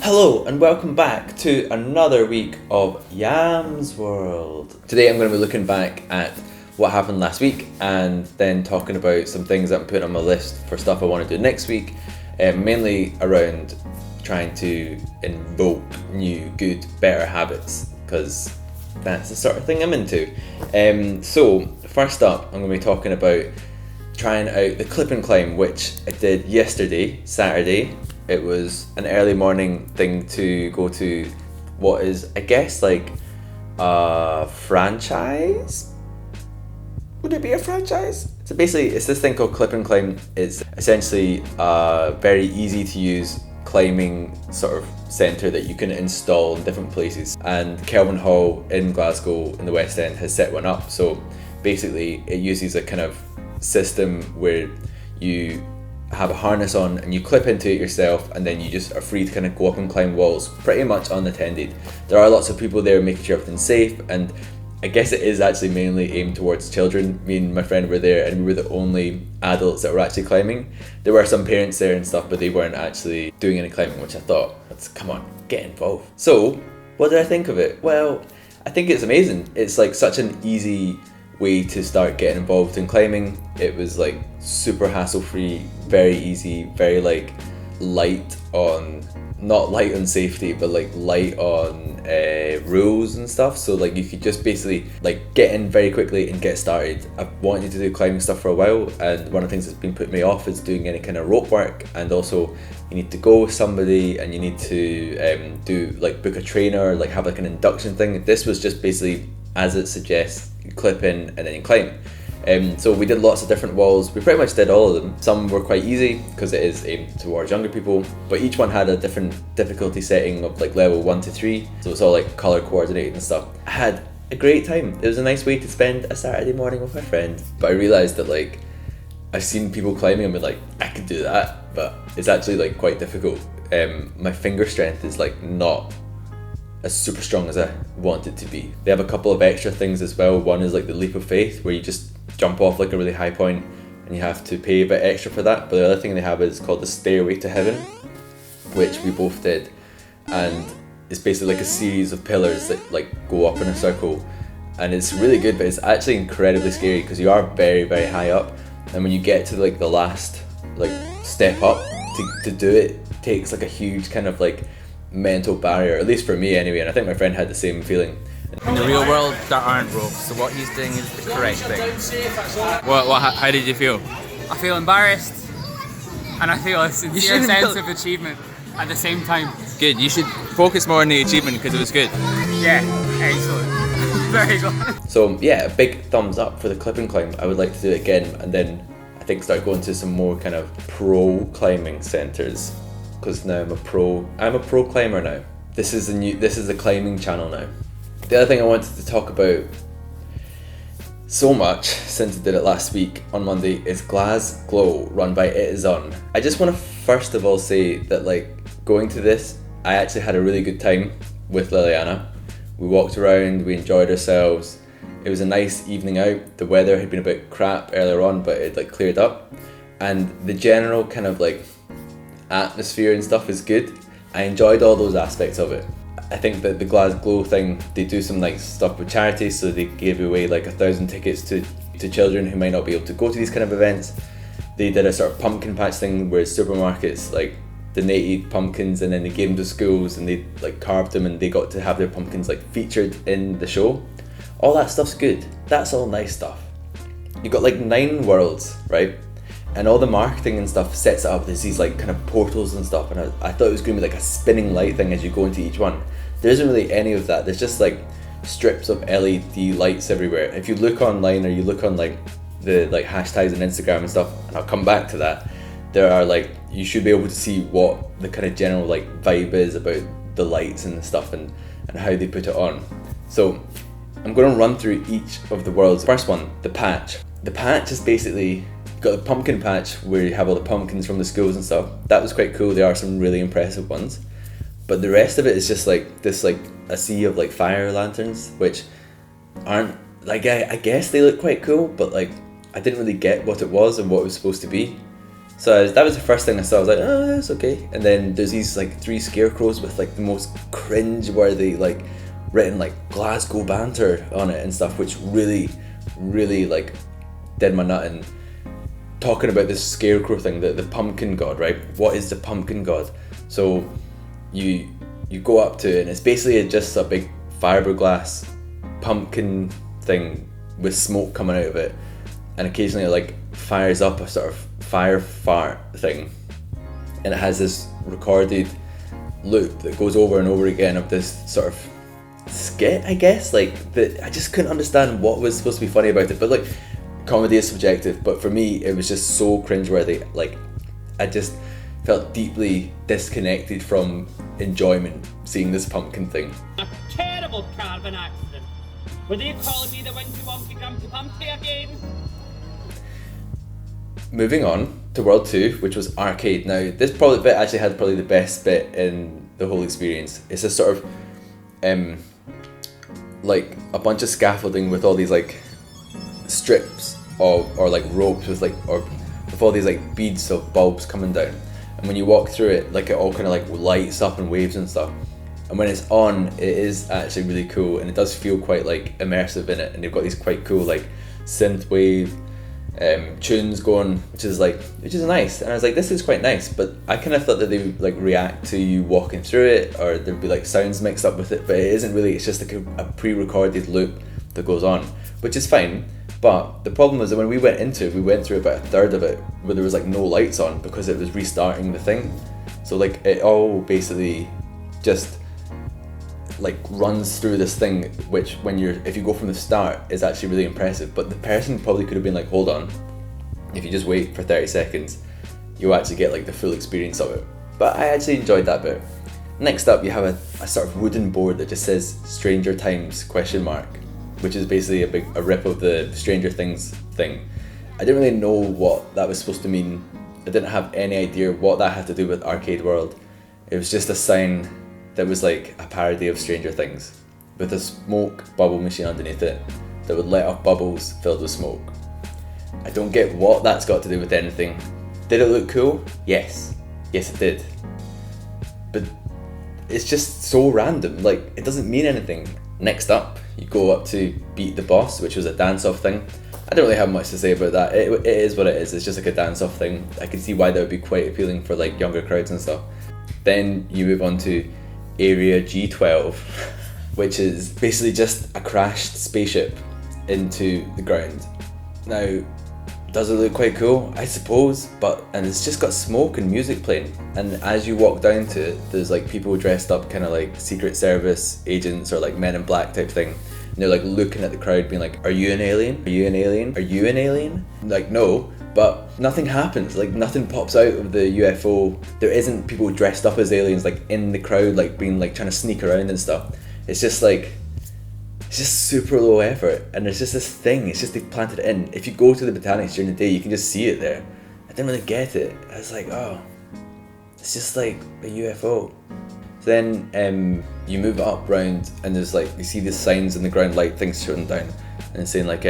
Hello and welcome back to another week of YAM'S World. Today I'm going to be looking back at what happened last week and then talking about some things that I'm putting on my list for stuff I want to do next week, mainly around trying to invoke new, good, better habits, because that's the sort of thing I'm into. So first up, I'm going to be talking about trying out the clip and climb, which I did yesterday, Saturday. It was an early morning thing to go to what is, I guess, like a franchise? Would it be a franchise? So basically, it's this thing called Clip and Climb. It's essentially a very easy to use climbing sort of centre that you can install in different places. And Kelvinhall in Glasgow in the West End has set one up. So basically, it uses a kind of system where you have a harness on and you clip into it yourself, and then you just are free to kind of go up and climb walls pretty much unattended. There are lots of people there making sure everything's safe, and I guess it is actually mainly aimed towards children. Me and my friend were there and we were the only adults that were actually climbing. There were some parents there and stuff, but they weren't actually doing any climbing, which I thought, come on, get involved. So what did I think of it? Well, I think it's amazing. It's like such an easy way to start getting involved in climbing. It was like super hassle-free, very easy, very like light on, not light on safety, but like light on rules and stuff. So like you could just basically like get in very quickly and get started. I've wanted to do climbing stuff for a while, and one of the things that's been putting me off is doing any kind of rope work, and also you need to go with somebody and you need to do like book a trainer, like have like an induction thing. This was just basically, as it suggests, you clip in and then you climb. So we did lots of different walls. We pretty much did all of them. Some were quite easy because it is aimed towards younger people, but each one had a different difficulty setting of like level 1 to 3. So it's all like color coordinated and stuff. I had a great time. It was a nice way to spend a Saturday morning with my friend. But I realized that like I've seen people climbing and been like, I could do that, but it's actually like quite difficult. My finger strength is like not as super strong as I want it to be. They have a couple of extra things as well. One is like the leap of faith, where you just jump off like a really high point and you have to pay a bit extra for that. But the other thing they have is called the stairway to heaven, which we both did, and it's basically like a series of pillars that like go up in a circle, and it's really good, but it's actually incredibly scary because you are very, very high up, and when you get to like the last like step up to do it takes like a huge kind of like mental barrier, at least for me anyway, and I think my friend had the same feeling. In the real world, there aren't ropes, so what he's doing is the correct thing. How did you feel? I feel embarrassed, and I feel a sincere sense of achievement at the same time. Good, you should focus more on the achievement because it was good. Yeah, excellent. Very good. So yeah, a big thumbs up for the clip and climb. I would like to do it again, and then I think start going to some more kind of pro climbing centres, because now I'm a pro climber now. This is the climbing channel now. The other thing I wanted to talk about so much since I did it last week on Monday is GlasGlow, run by It Is On. I just want to first of all say that like going to this, I actually had a really good time with Liliana. We walked around, we enjoyed ourselves. It was a nice evening out. The weather had been a bit crap earlier on, but it like cleared up, and the general kind of like atmosphere and stuff is good. I enjoyed all those aspects of it. I think that the GlasGlow thing, they do some nice stuff with charities, so they gave away like 1,000 tickets to children who might not be able to go to these kind of events. They did a sort of pumpkin patch thing where supermarkets like donated pumpkins and then they gave them to schools and they like carved them and they got to have their pumpkins like featured in the show. All that stuff's good. That's all nice stuff. You got like 9 worlds, right? And all the marketing and stuff sets it up. There's these like kind of portals and stuff, and I thought it was going to be like a spinning light thing as you go into each one. There isn't really any of that. There's just like strips of LED lights everywhere. If you look online or you look on like the like hashtags on Instagram and stuff, and I'll come back to that, there are like, you should be able to see what the kind of general like vibe is about the lights and the stuff and how they put it on. So I'm going to run through each of the worlds. First one, the patch. The patch is basically got the pumpkin patch where you have all the pumpkins from the schools and stuff. That was quite cool. There are some really impressive ones, but the rest of it is just like this, like a sea of like fire lanterns, which aren't like, I guess they look quite cool, but like I didn't really get what it was and what it was supposed to be. So that was the first thing I saw. I was like, oh, that's okay. And then there's these like 3 scarecrows with like the most cringe-worthy like written like GlasGlow banter on it and stuff, which really like did my nut. And talking about this scarecrow thing, the pumpkin god, right? What is the pumpkin god? So you go up to it and it's basically just a big fiberglass pumpkin thing with smoke coming out of it, and occasionally it like fires up a sort of fire fart thing, and it has this recorded loop that goes over and over again of this sort of skit, I guess. Like, I just couldn't understand what was supposed to be funny about it, but like, comedy is subjective, but for me it was just so cringeworthy. Like, I just felt deeply disconnected from enjoyment seeing this pumpkin thing. A terrible carbon accident. Were they calling me the Winky Wonky Grumpy Pumpy again? Moving on to World 2, which was arcade. Now, this bit actually had probably the best bit in the whole experience. It's a sort of like a bunch of scaffolding with all these like strips of, or like ropes with like, or with all these like beads of bulbs coming down. And when you walk through it, like, it all kind of like lights up and waves and stuff. And when it's on, it is actually really cool, and it does feel quite like immersive in it. And they've got these quite cool like synthwave tunes going, which is nice. And I was like, this is quite nice, but I kind of thought that they would like react to you walking through it, or there'd be like sounds mixed up with it, but it isn't really. It's just like a pre-recorded loop that goes on, which is fine. But the problem was that when we went into it, we went through about a third of it where there was like no lights on because it was restarting the thing. So like, it all basically just like runs through this thing, which if you go from the start, is actually really impressive. But the person probably could have been like, hold on, if you just wait for 30 seconds, you'll actually get like the full experience of it. But I actually enjoyed that bit. Next up, you have a sort of wooden board that just says Stranger Times ? Which is basically a rip of the Stranger Things thing. I didn't really know what that was supposed to mean. I didn't have any idea what that had to do with Arcade World. It was just a sign that was like a parody of Stranger Things, with a smoke bubble machine underneath it that would let off bubbles filled with smoke. I don't get what that's got to do with anything. Did it look cool? Yes. Yes, it did. But it's just so random, like, it doesn't mean anything. Next up, you go up to Beat the Boss, which was a dance-off thing. I don't really have much to say about that. It is what it is. It's just like a dance-off thing. I can see why that would be quite appealing for like younger crowds and stuff. Then you move on to Area G12, which is basically just a crashed spaceship into the ground. Now, does it look quite cool? I suppose, and it's just got smoke and music playing. And as you walk down to it, there's like people dressed up kind of like Secret Service agents or like Men in Black type thing. And they're like looking at the crowd being like, are you an alien? Are you an alien? Are you an alien? Like, no, but nothing happens. Like, nothing pops out of the UFO. There isn't people dressed up as aliens like in the crowd, like being like trying to sneak around and stuff. It's just like, it's just super low effort, and there's just this thing, it's just they planted it in. If you go to the botanics during the day, you can just see it there. I didn't really get it. I was like, oh, it's just like a UFO. So then you move up round, and there's like, you see these signs in the ground, light things shooting down, and it's saying like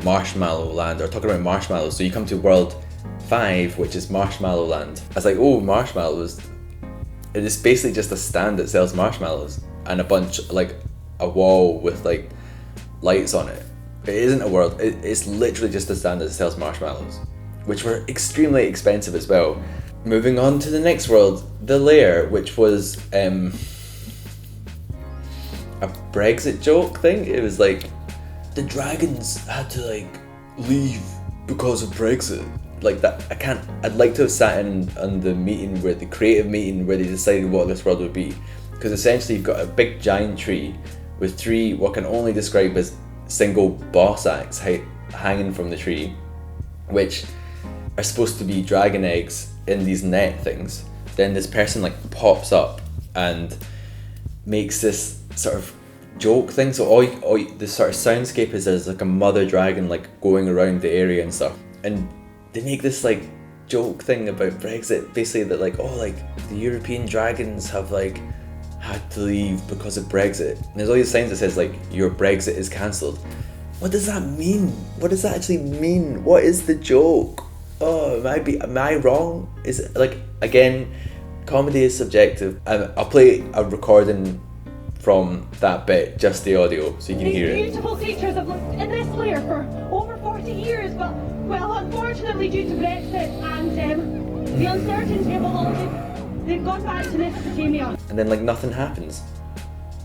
Marshmallow Land, or talking about marshmallows. So you come to World 5, which is Marshmallow Land. I was like, oh, marshmallows. It is basically just a stand that sells marshmallows, and a bunch, like a wall with like lights on it. It isn't a world, it's literally just a stand that sells marshmallows, which were extremely expensive as well. Moving on to the next world, the Lair, which was a Brexit joke thing. It was like, the dragons had to like leave because of Brexit. Like that, I'd like to have sat in on the meeting, where the creative meeting where they decided what this world would be. Because essentially you've got a big giant tree with 3 what can only describe as single boss acts hanging from the tree, which are supposed to be dragon eggs in these net things. Then this person like pops up and makes this sort of joke thing. So all the sort of soundscape is there's like a mother dragon like going around the area and stuff. And they make this like joke thing about Brexit, basically that like, oh, like the European dragons have like had to leave because of Brexit. And there's all these signs that says like, your Brexit is cancelled. What does that mean? What does that actually mean? What is the joke? oh, am I wrong? Is it like, again, comedy is subjective. I'll play a recording from that bit, just the audio, so you can hear it. These beautiful creatures have lived in this lair for over 40 years, but, well, unfortunately due to Brexit and the uncertainty of it all, they've gone back to Mesopotamia. And then like nothing happens.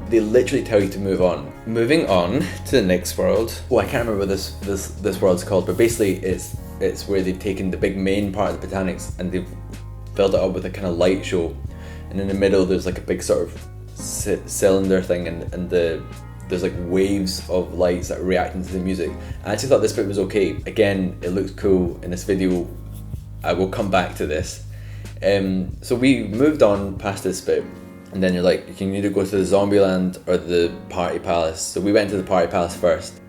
They literally tell you to move on. Moving on to the next world. Oh, I can't remember what this world's called, but basically it's where they've taken the big main part of the Botanics and they've filled it up with a kind of light show. And in the middle there's like a big sort of cylinder thing and there's like waves of lights that are reacting to the music. I actually thought this bit was okay. Again, it looks cool in this video. I will come back to this. So we moved on past this bit, and then you're like, you can either go to the Zombieland or the Party Palace. So we went to the Party Palace first.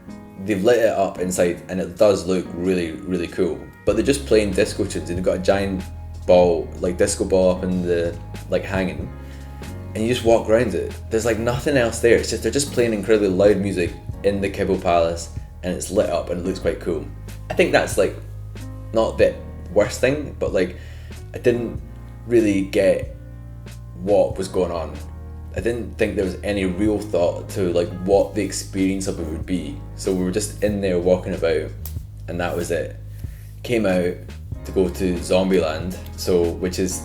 They've lit it up inside and it does look really, really cool. But they're just playing disco tunes. They've got a giant ball, like disco ball up in the, like hanging. And you just walk around it. There's like nothing else there. It's just, they're just playing incredibly loud music in the Kibble Palace and it's lit up and it looks quite cool. I think that's like, not the worst thing, but like, I didn't really get what was going on. I didn't think there was any real thought to like what the experience of it would be. So we were just in there walking about and that was it. Came out to go to Zombieland, so which is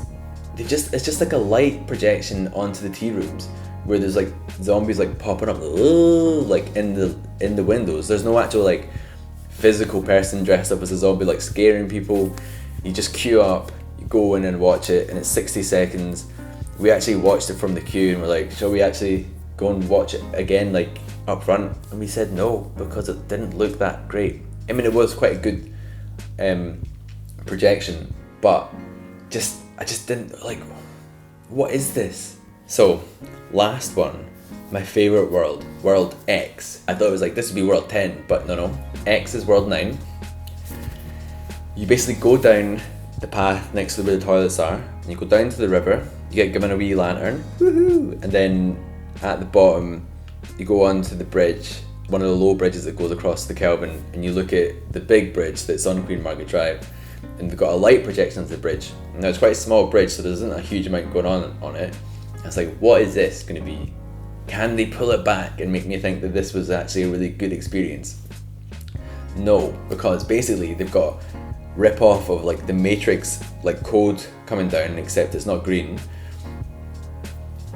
it's just like a light projection onto the tea rooms where there's like zombies like popping up like in the windows. There's no actual like physical person dressed up as a zombie like scaring people. You just queue up, you go in and watch it, and it's 60 seconds. We actually watched it from the queue and we're like, shall we actually go and watch it again like up front? And we said no, because it didn't look that great. I mean, it was quite a good projection, but I just didn't like, what is this? So, last one, my favorite world, World X. I thought it was like, this would be World 10, but no. X is World 9. You basically go down the path next to where the toilets are, and you go down to the river, you get given a wee lantern, woohoo! And then at the bottom, you go onto the bridge, one of the low bridges that goes across the Kelvin, and you look at the big bridge that's on Queen Margaret Drive, and they've got a light projection onto the bridge. Now it's quite a small bridge, so there isn't a huge amount going on it. I was like, what is this going to be? Can they pull it back and make me think that this was actually a really good experience? No, because basically they've got rip-off of like the Matrix like code coming down, except it's not green.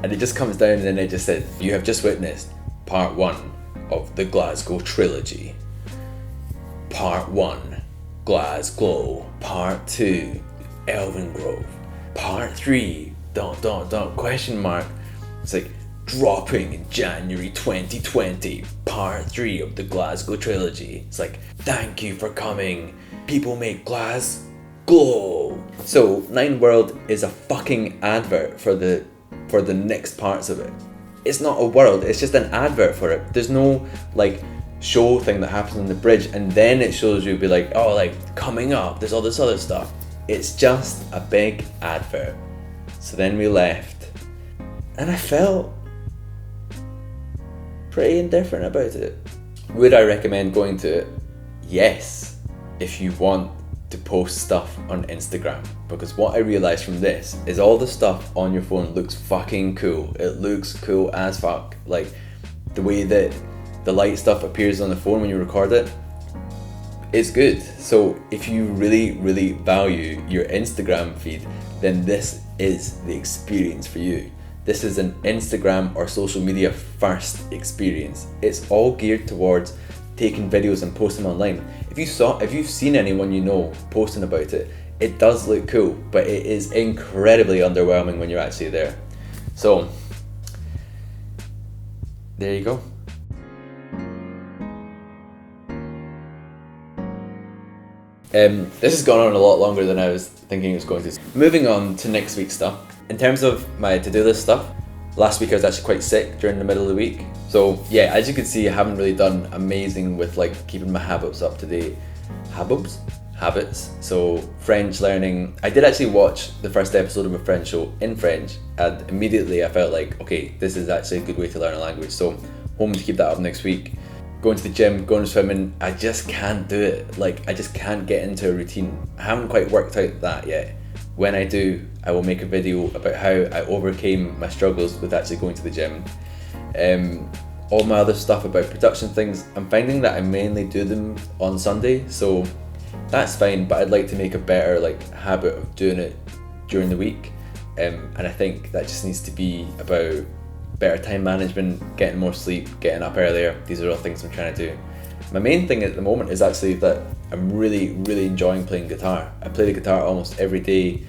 And it just comes down and then it just said, you have just witnessed part 1 of the GlasGlow trilogy. Part 1, GlasGlow. Part 2, Elven Grove. Part 3, ... question mark. It's like, dropping in January 2020, part 3 of the GlasGlow trilogy. It's like, thank you for coming. People make GlasGlow. So 9 World is a fucking advert for the next parts of it. It's not a world, it's just an advert for it. There's no like show thing that happens on the bridge and then it shows you be like, oh, like coming up, there's all this other stuff. It's just a big advert. So then we left and I felt pretty indifferent about it. Would I recommend going to it? Yes, if you want to post stuff on Instagram, because what I realized from this is all the stuff on your phone looks fucking cool. It looks cool as fuck. Like the way that the light stuff appears on the phone when you record it, it's good. So if you really, really value your Instagram feed, then this is the experience for you. This is an Instagram or social media first experience. It's all geared towards taking videos and posting them online. If you've seen anyone you know posting about it, it does look cool, but it is incredibly underwhelming when you're actually there. So, there you go. This has gone on a lot longer than I was thinking it was going to. Moving on to next week's stuff. In terms of my to-do list stuff, last week I was actually quite sick during the middle of the week. So yeah, as you can see, I haven't really done amazing with like keeping my habits up to date. Habits. So French learning. I did actually watch the first episode of my French show in French, and immediately I felt like, okay, this is actually a good way to learn a language. So hoping to keep that up next week. going to the gym, going swimming, I just can't do it. Like, I just can't get into a routine. I haven't quite worked out that yet. When I do, I will make a video about how I overcame my struggles with actually going to the gym. All my other stuff about production things, I'm finding that I mainly do them on Sunday, so that's fine, but I'd like to make a better like habit of doing it during the week. And I think that just needs to be about better time management, getting more sleep, getting up earlier. These are all things I'm trying to do. My main thing at the moment is actually that I'm really enjoying playing guitar. I play the guitar almost every day,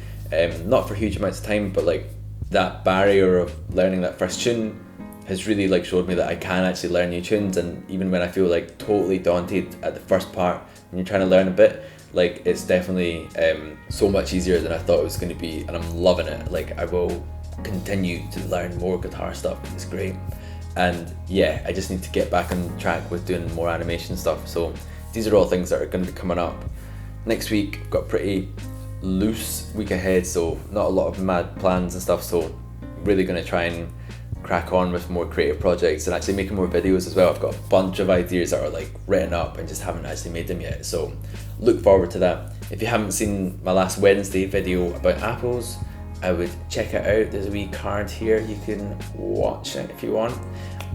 not for huge amounts of time, but like that barrier of learning that first tune has really like showed me that I can actually learn new tunes. And even when I feel like totally daunted at the first part when you're trying to learn a bit, like it's definitely so much easier than I thought it was going to be, and I'm loving it. Like I will continue to learn more guitar stuff. It's great. And yeah, I just need to get back on track with doing more animation stuff. So these are all things that are going to be coming up. Next week, I've got a pretty loose week ahead, so not a lot of mad plans and stuff. So really going to try and crack on with more creative projects and actually making more videos as well. I've got a bunch of ideas that are like written up and just haven't actually made them yet. So look forward to that. If you haven't seen my last Wednesday video about apples, I would check it out. There's a wee card here, you can watch it if you want.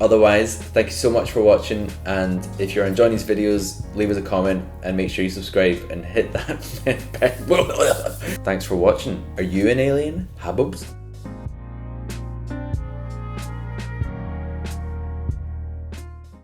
Otherwise, thank you so much for watching, and if you're enjoying these videos, leave us a comment and make sure you subscribe and hit that bell. Thanks for watching. Are you an alien? Habubs?